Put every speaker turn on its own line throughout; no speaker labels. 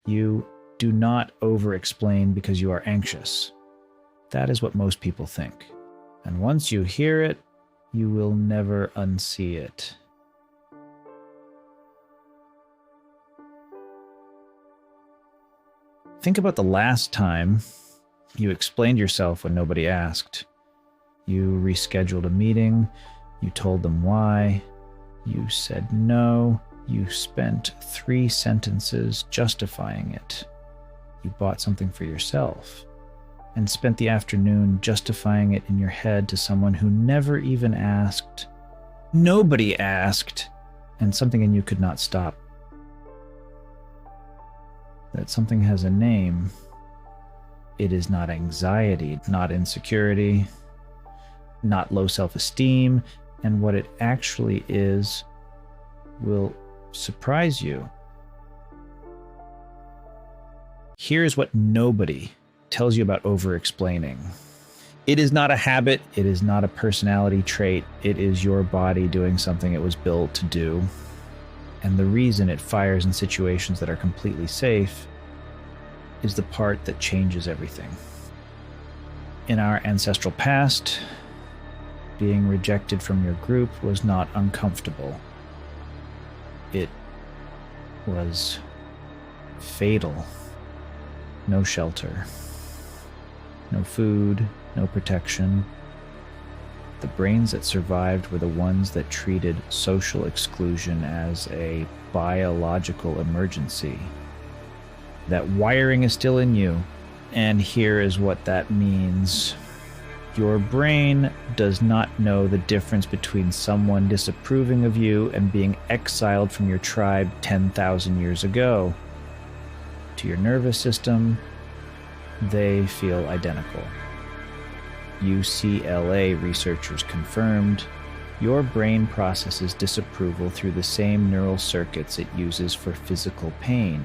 You do not over-explain because you are anxious. That is what most people think. And once you hear it, you will never unsee it. Think about the last time you explained yourself when nobody asked. You rescheduled a meeting, you told them why, you said no, you spent 3 sentences justifying it. You bought something for yourself and spent the afternoon justifying it in your head to someone who never even asked. Nobody asked, and something in you could not stop. That something has a name. It is not anxiety, not insecurity, not low self-esteem, and what it actually is will surprise you. Here's what nobody tells you about over-explaining. It is not a habit, it is not a personality trait, it is your body doing something it was built to do. And the reason it fires in situations that are completely safe is the part that changes everything. In our ancestral past, being rejected from your group was not uncomfortable. It was fatal. No shelter, no food, no protection. The brains that survived were the ones that treated social exclusion as a biological emergency. That wiring is still in you, and here is what that means. Your brain does not know the difference between someone disapproving of you and being exiled from your tribe 10,000 years ago. To your nervous system, they feel identical. UCLA researchers confirmed your brain processes disapproval through the same neural circuits it uses for physical pain.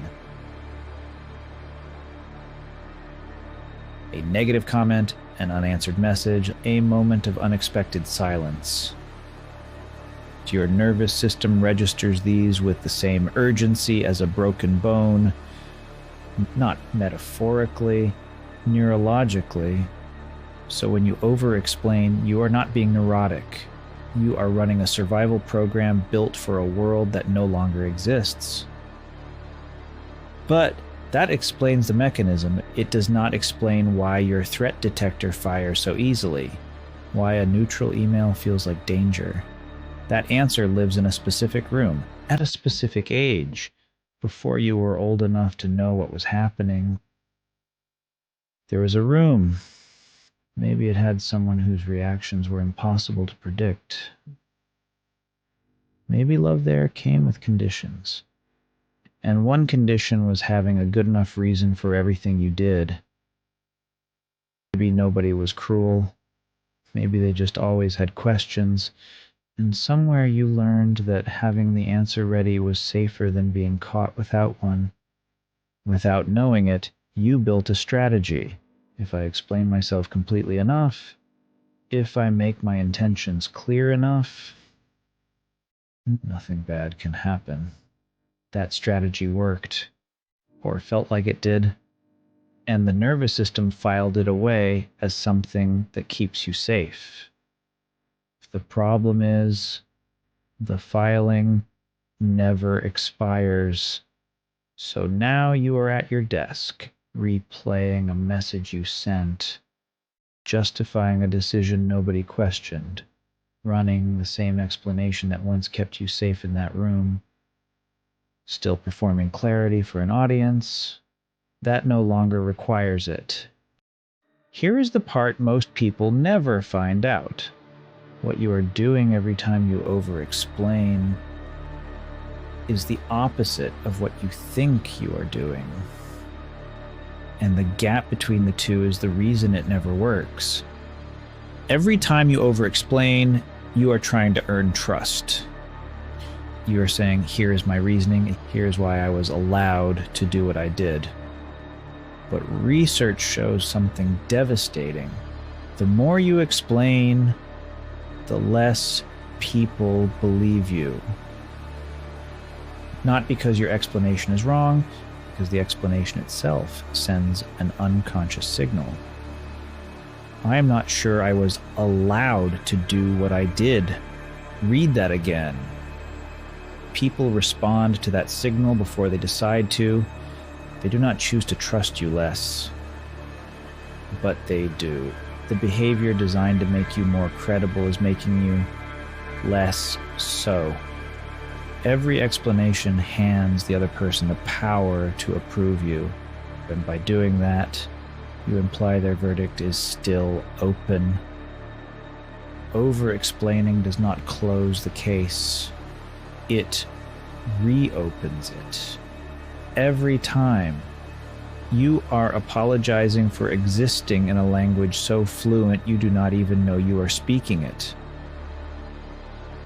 A negative comment, an unanswered message, a moment of unexpected silence. Your nervous system registers these with the same urgency as a broken bone, not metaphorically, neurologically. So when you over-explain, you are not being neurotic. You are running a survival program built for a world that no longer exists. But that explains the mechanism. It does not explain why your threat detector fires so easily, why a neutral email feels like danger. That answer lives in a specific room, at a specific age, before you were old enough to know what was happening. There was a room. Maybe it had someone whose reactions were impossible to predict. Maybe love there came with conditions. And one condition was having a good enough reason for everything you did. Maybe nobody was cruel. Maybe they just always had questions. And somewhere you learned that having the answer ready was safer than being caught without one. Without knowing it, you built a strategy. If I explain myself completely enough, if I make my intentions clear enough, nothing bad can happen. That strategy worked, or felt like it did, and the nervous system filed it away as something that keeps you safe. The problem is, the filing never expires. So now you are at your desk, replaying a message you sent, justifying a decision nobody questioned, running the same explanation that once kept you safe in that room, still performing clarity for an audience that no longer requires it. Here is the part most people never find out. What you are doing every time you over-explain is the opposite of what you think you are doing. And the gap between the two is the reason it never works. Every time you over-explain, you are trying to earn trust. You are saying, here is my reasoning, here's why I was allowed to do what I did. But research shows something devastating. The more you explain, the less people believe you. Not because your explanation is wrong, because the explanation itself sends an unconscious signal. I am not sure I was allowed to do what I did. Read that again. People respond to that signal before they decide to. They do not choose to trust you less, but they do. The behavior designed to make you more credible is making you less so. Every explanation hands the other person the power to approve you, and by doing that, you imply their verdict is still open. Over-explaining does not close the case. It reopens it. Every time you are apologizing for existing in a language so fluent you do not even know you are speaking it.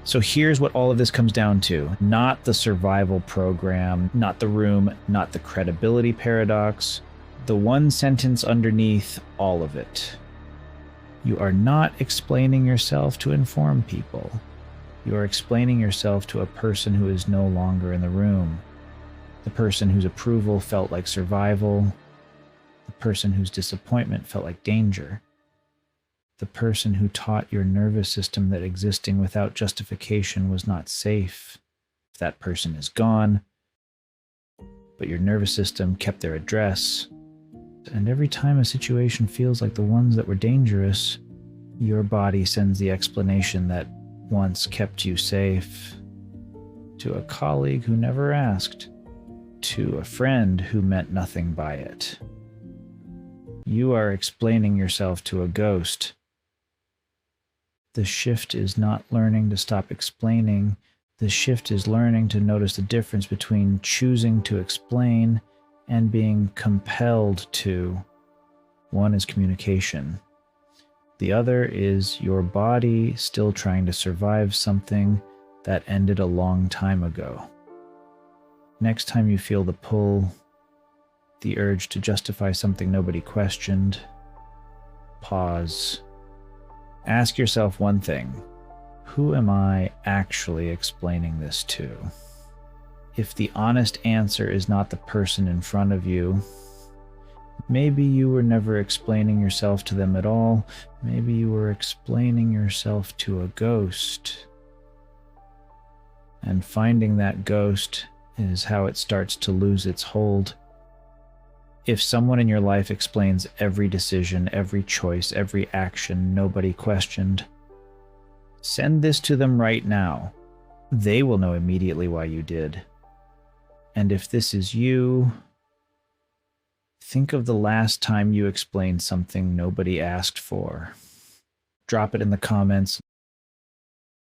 So here's what all of this comes down to. Not the survival program, not the room, not the credibility paradox. The one sentence underneath all of it. You are not explaining yourself to inform people. You are explaining yourself to a person who is no longer in the room. The person whose approval felt like survival. The person whose disappointment felt like danger. The person who taught your nervous system that existing without justification was not safe. If that person is gone, but your nervous system kept their address. And every time a situation feels like the ones that were dangerous, your body sends the explanation that once kept you safe. To a colleague who never asked. To a friend who meant nothing by it. You are explaining yourself to a ghost. The shift is not learning to stop explaining. The shift is learning to notice the difference between choosing to explain and being compelled to. One is communication. The other is your body still trying to survive something that ended a long time ago. Next time you feel the pull, the urge to justify something nobody questioned, pause. Ask yourself one thing. Who am I actually explaining this to? If the honest answer is not the person in front of you, maybe you were never explaining yourself to them at all. Maybe you were explaining yourself to a ghost. And finding that ghost is how it starts to lose its hold. If someone in your life explains every decision, every choice, every action nobody questioned, send this to them right now. They will know immediately why you did. And if this is you, think of the last time you explained something nobody asked for. Drop it in the comments.